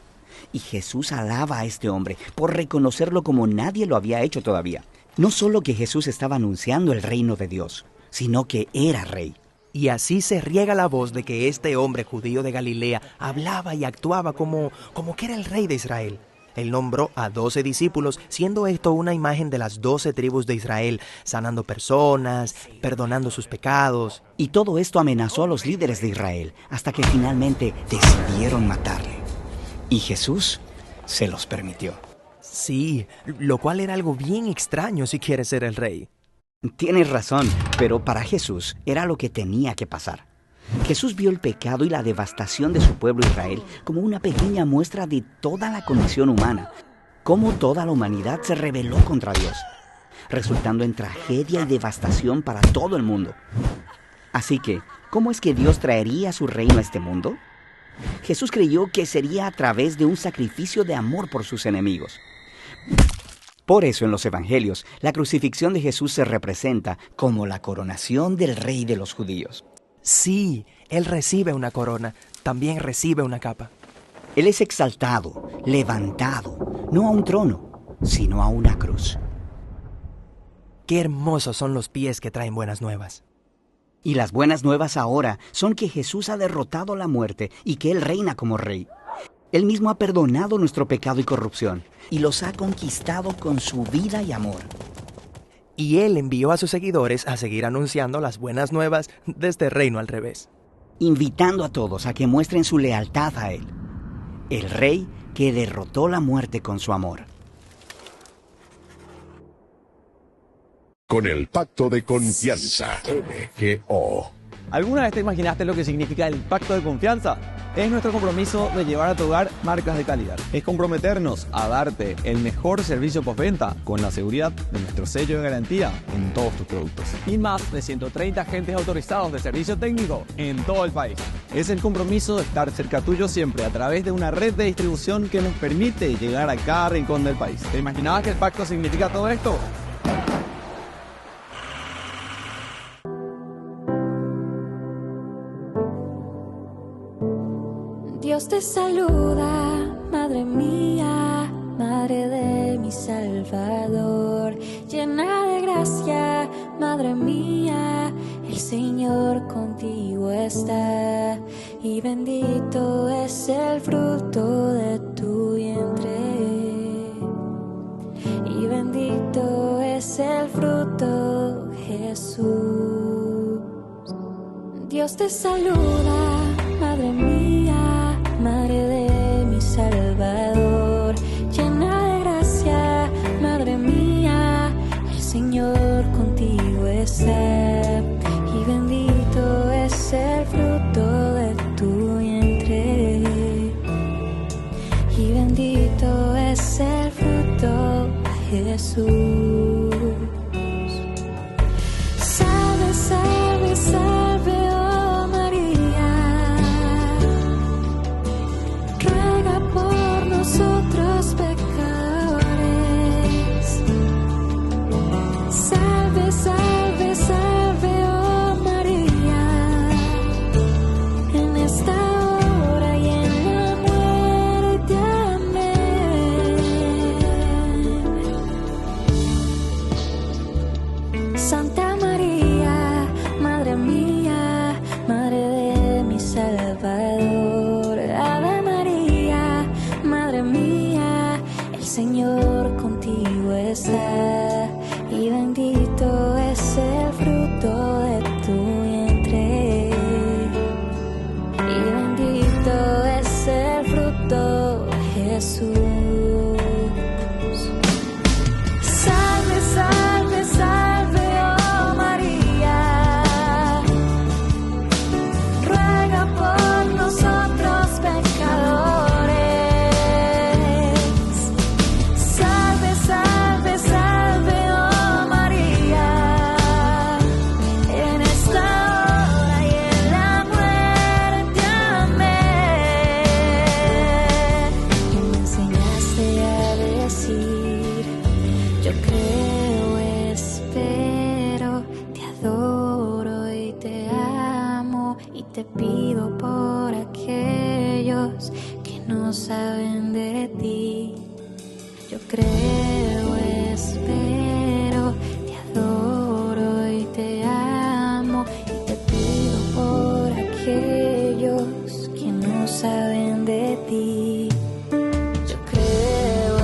Y Jesús alaba a este hombre por reconocerlo como nadie lo había hecho todavía. No solo que Jesús estaba anunciando el reino de Dios, sino que era rey.
Y así se riega la voz de que este hombre judío de Galilea hablaba y actuaba como que era el rey de Israel. Él nombró a 12 discípulos, siendo esto una imagen de las 12 tribus de Israel, sanando personas, perdonando sus pecados.
Y todo esto amenazó a los líderes de Israel, hasta que finalmente decidieron matarle. Y Jesús se los permitió.
Sí, lo cual era algo bien extraño si quiere ser el rey.
Tienes razón, pero para Jesús era lo que tenía que pasar. Jesús vio el pecado y la devastación de su pueblo Israel como una pequeña muestra de toda la condición humana, cómo toda la humanidad se rebeló contra Dios, resultando en tragedia y devastación para todo el mundo. Así que, ¿cómo es que Dios traería su reino a este mundo? Jesús creyó que sería a través de un sacrificio de amor por sus enemigos. Por eso en los evangelios, la crucifixión de Jesús se representa como la coronación del rey de los judíos.
Sí, Él recibe una corona, también recibe una capa.
Él es exaltado, levantado, no a un trono, sino a una cruz.
Qué hermosos son los pies que traen buenas nuevas.
Y las buenas nuevas ahora son que Jesús ha derrotado la muerte y que Él reina como rey. Él mismo ha perdonado nuestro pecado y corrupción y los ha conquistado con su vida y amor.
Y Él envió a sus seguidores a seguir anunciando las buenas nuevas de este reino al revés,
invitando a todos a que muestren su lealtad a Él, el Rey que derrotó la muerte con su amor.
Con el pacto de confianza, MGO.
¿Alguna vez te imaginaste lo que significa el pacto de confianza? Es nuestro compromiso de llevar a tu hogar marcas de calidad. Es comprometernos a darte el mejor servicio postventa con la seguridad de nuestro sello de garantía en todos tus productos. Y más de 130 agentes autorizados de servicio técnico en todo el país. Es el compromiso de estar cerca tuyo siempre a través de una red de distribución que nos permite llegar a cada rincón del país. ¿Te imaginabas que el pacto significa todo esto?
Dios te saluda, Madre mía, Madre de mi Salvador, llena de gracia madre mía, el Señor contigo está, y bendito es el fruto de tu vientre, y bendito es el fruto, Jesús. Dios te saluda, madre mía, madre de mi Salvador, llena de gracia, madre mía, el Señor contigo está, y bendito es el fruto de tu vientre, y bendito es el fruto, Jesús. Salve, salve, salve, oh María, ruega por nosotros pecadores. Salve, salve, salve, oh María, en esta hora y en la muerte. Amén. Santa María, Madre mía, Madre de mi Salvador. Ave María, Madre mía, el Señor contigo está, y bendito es el fruto de tu vientre, y bendito es el fruto, Jesús. Salve, salve, salve, oh María, ruega por nosotros pecadores. Salve, salve, salve, oh María, en esta hora y en la muerte. Amén. Y me enseñaste a decir: yo creo, espero, te adoro y te amo, y te pido por aquellos que no saben de ti. Yo creo, espero, te adoro y te amo, y te pido por aquellos que no saben de ti. Yo creo,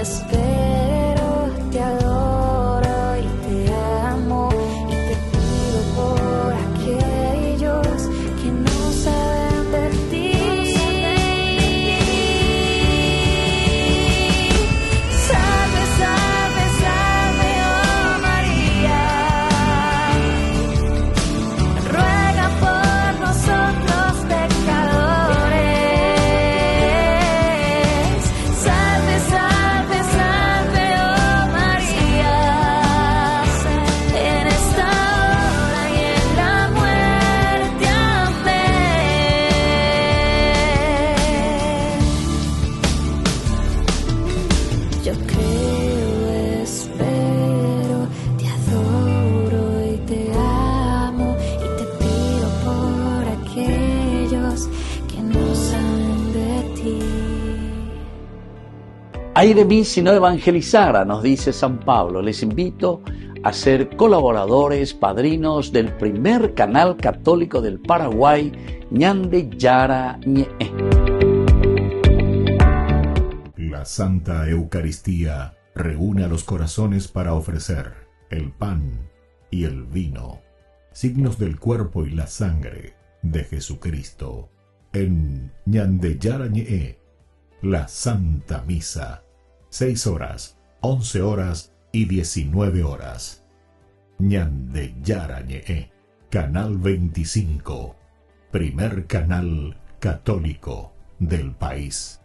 espero, te adoro y te amo, y te pido por aquellos que no saben de ti. Salve, salve, salve, oh María, ruega por nosotros pecadores. Salve, salve, salve, oh María, en esta hora y en la muerte. Amén. Yo creo, espero, te adoro y te amo, y te pido por aquellos que no saben de ti.
Ay de mí si no evangelizara, nos dice San Pablo. Les invito a ser colaboradores, padrinos del primer canal católico del Paraguay, Ñande Yara Ñe'e.
La Santa Eucaristía reúne a los corazones para ofrecer el pan y el vino, signos del cuerpo y la sangre de Jesucristo. En Ñande Yara Ñe'e, la Santa Misa, 6 horas, 11 horas y 19 horas. Ñande Yara Ñe'e, Canal 25, primer canal católico del país.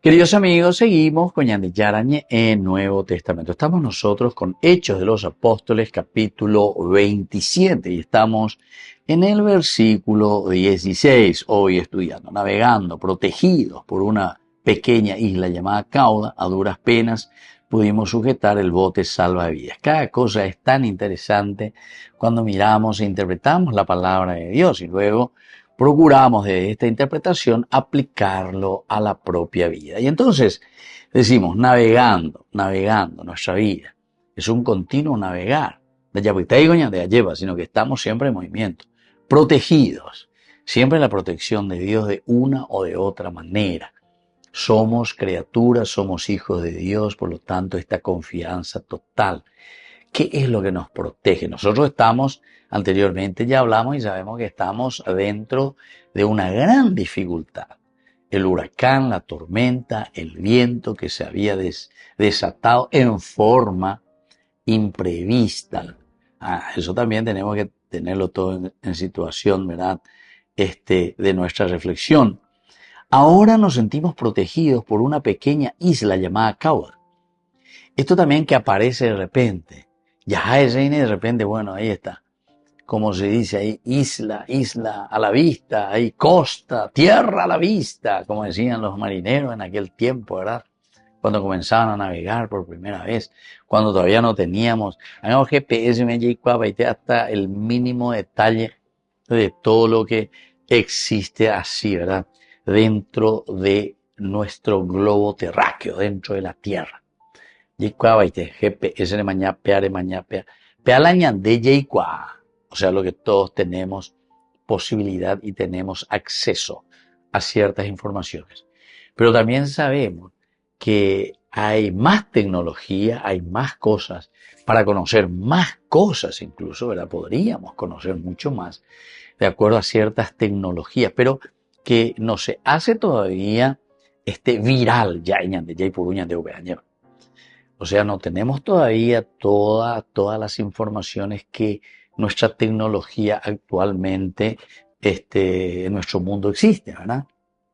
Queridos amigos, seguimos con Ñande Yara Ñe'e, Nuevo Testamento. Estamos nosotros con Hechos de los Apóstoles, capítulo 27, y estamos en el versículo 16, hoy estudiando, navegando, protegidos por una pequeña isla llamada Cauda, a duras penas, pudimos sujetar el bote salvavidas. Cada cosa es tan interesante cuando miramos e interpretamos la palabra de Dios y luego procuramos de esta interpretación aplicarlo a la propia vida. Y entonces decimos, navegando nuestra vida. Es un continuo navegar. De lleva, sino que estamos siempre en movimiento. Protegidos. Siempre la protección de Dios de una o de otra manera. Somos criaturas, somos hijos de Dios, por lo tanto esta confianza total. ¿Qué es lo que nos protege? Nosotros estamos, anteriormente ya hablamos y sabemos que estamos dentro de una gran dificultad. El huracán, la tormenta, el viento que se había desatado en forma imprevista. Eso también tenemos que tenerlo todo en situación, ¿verdad? De nuestra reflexión. Ahora nos sentimos protegidos por una pequeña isla llamada Cauda. Esto también que aparece de repente. Ya es y de repente, bueno, ahí está. Como se dice ahí, isla a la vista, ahí costa, tierra a la vista, como decían los marineros en aquel tiempo, ¿verdad? Cuando comenzaban a navegar por primera vez, cuando todavía no teníamos GPS, hasta el mínimo detalle de todo lo que existe así, ¿verdad? Dentro de nuestro globo terráqueo, dentro de la Tierra. GPS de mañana, o sea, lo que todos tenemos posibilidad y tenemos acceso a ciertas informaciones. Pero también sabemos que hay más tecnología, hay más cosas para conocer más cosas incluso, ¿verdad? Podríamos conocer mucho más de acuerdo a ciertas tecnologías, pero que no se hace todavía viral ya o sea, no tenemos todavía todas las informaciones que nuestra tecnología actualmente en nuestro mundo existe, ¿verdad?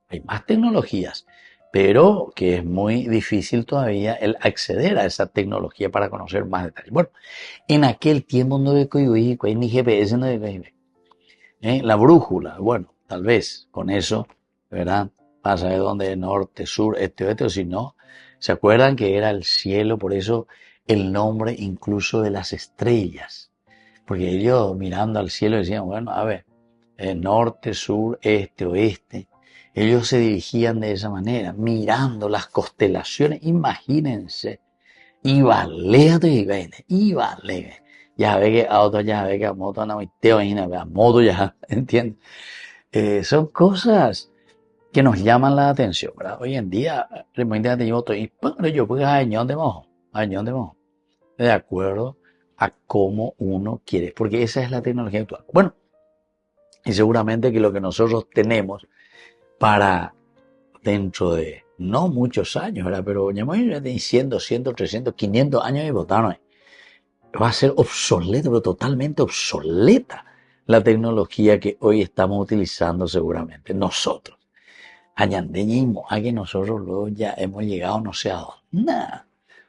Hay más tecnologías, pero que es muy difícil todavía el acceder a esa tecnología para conocer más detalles. Bueno, en aquel tiempo no hay ni GPS, no hay la brújula, bueno, tal vez con eso, ¿verdad? Vas a ver dónde es norte, sur, este, oeste, o si no, ¿se acuerdan que era el cielo? Por eso el nombre incluso de las estrellas. Porque ellos mirando al cielo decían, bueno, a ver, norte, sur, este, oeste. Ellos se dirigían de esa manera, mirando las constelaciones, imagínense. Y vale. Ya ve que auto, ya ve que a moto, no, a moto ya, ¿entiendes? Son cosas que nos llaman la atención, ¿verdad? Hoy en día, de acuerdo a cómo uno quiere, porque esa es la tecnología actual. Bueno, y seguramente que lo que nosotros tenemos para dentro de no muchos años, ¿verdad? Pero ya 100, 200, 300, 500 años y votaron, va a ser obsoleta, pero totalmente obsoleta la tecnología que hoy estamos utilizando seguramente nosotros. Añandeñismo, a que nosotros luego ya hemos llegado no sé a dónde. Nada,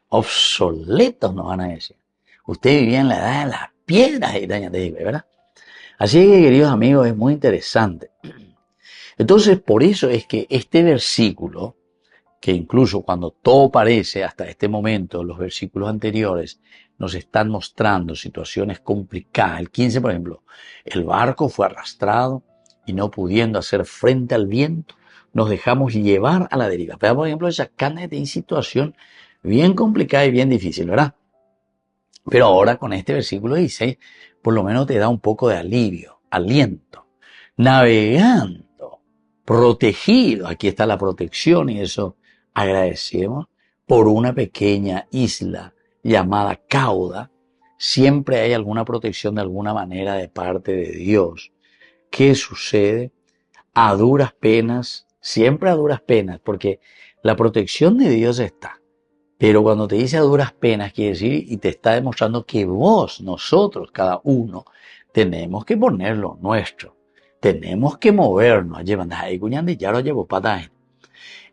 obsoletos nos van a decir. Usted vivía en la edad de las piedras, ¿verdad? Así que, queridos amigos, es muy interesante. Entonces, por eso es que este versículo, que incluso cuando todo parece hasta este momento, los versículos anteriores nos están mostrando situaciones complicadas. El 15, por ejemplo, el barco fue arrastrado y no pudiendo hacer frente al viento, nos dejamos llevar a la deriva. Pero, por ejemplo, esa cana de situación bien complicada y bien difícil, ¿verdad? Pero ahora con este versículo 16, por lo menos te da un poco de alivio, aliento. Navegando, protegido, aquí está la protección y eso agradecemos, por una pequeña isla llamada Cauda. Siempre hay alguna protección de alguna manera de parte de Dios. ¿Qué sucede? A duras penas, siempre a duras penas, porque la protección de Dios está. Pero cuando te dice a duras penas, quiere decir, y te está demostrando que vos, nosotros, cada uno, tenemos que poner lo nuestro. Tenemos que movernos.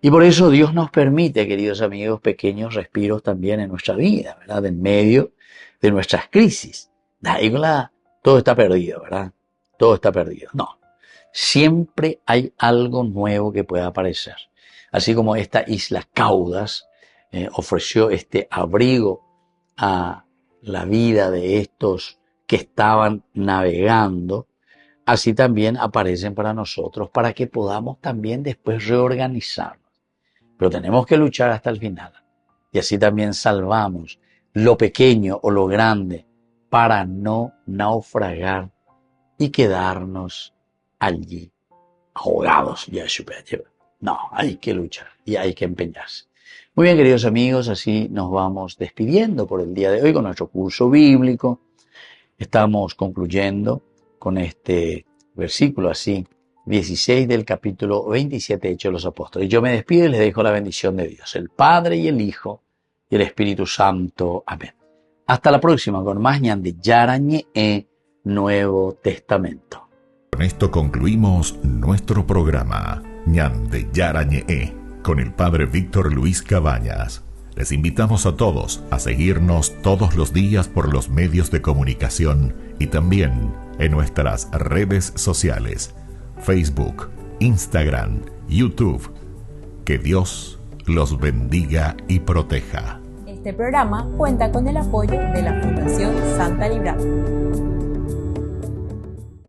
Y por eso Dios nos permite, queridos amigos, pequeños respiros también en nuestra vida, ¿verdad? En medio de nuestras crisis. Todo está perdido, ¿verdad? Todo está perdido. No. Siempre hay algo nuevo que pueda aparecer. Así como esta isla Caudas, ofreció este abrigo a la vida de estos que estaban navegando, así también aparecen para nosotros, para que podamos también después reorganizarnos. Pero tenemos que luchar hasta el final. Y así también salvamos lo pequeño o lo grande para no naufragar y quedarnos allí ahogados. No, hay que luchar y hay que empeñarse. Muy bien, queridos amigos, así nos vamos despidiendo por el día de hoy con nuestro curso bíblico. Estamos concluyendo con este versículo así, 16 del capítulo 27 de Hechos de los Apóstoles. Yo me despido y les dejo la bendición de Dios, el Padre y el Hijo y el Espíritu Santo. Amén. Hasta la próxima con más Ñande Yarañe Nuevo Testamento.
Con esto concluimos nuestro programa Ñande Yarañe con el Padre Víctor Luis Cabañas. Les invitamos a todos a seguirnos todos los días por los medios de comunicación y también en nuestras redes sociales, Facebook, Instagram, YouTube. Que Dios los bendiga y proteja.
Este programa cuenta con el apoyo de la Fundación Santa Librada.